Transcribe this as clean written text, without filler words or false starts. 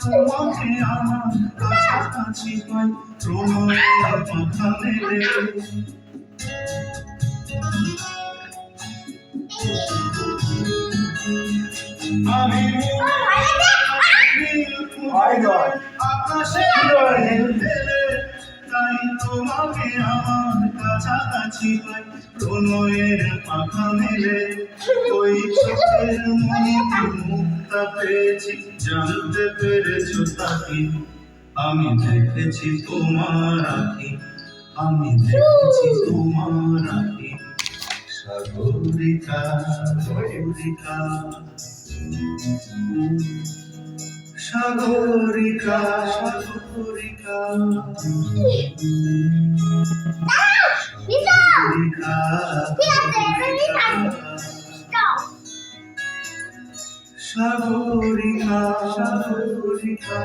তোমাকে আমার কাছাকাছি পাই প্রণয়ের কথা মেলে আমি আকাশে তাই তোমাকে আমার কাছাকাছি পাই প্রণয়ের পাখা মেলে ওই চোখের মনিতে মুক্তা পেয়েছি জানতে পেরেছো তাকে আমি দেখেছি তোমার আঁখি আমি দেখেছি তোমার আঁখি সাগরিকা সাগরিকা সাগরিকা সাগরিকা সাগরিকা সাগরিকা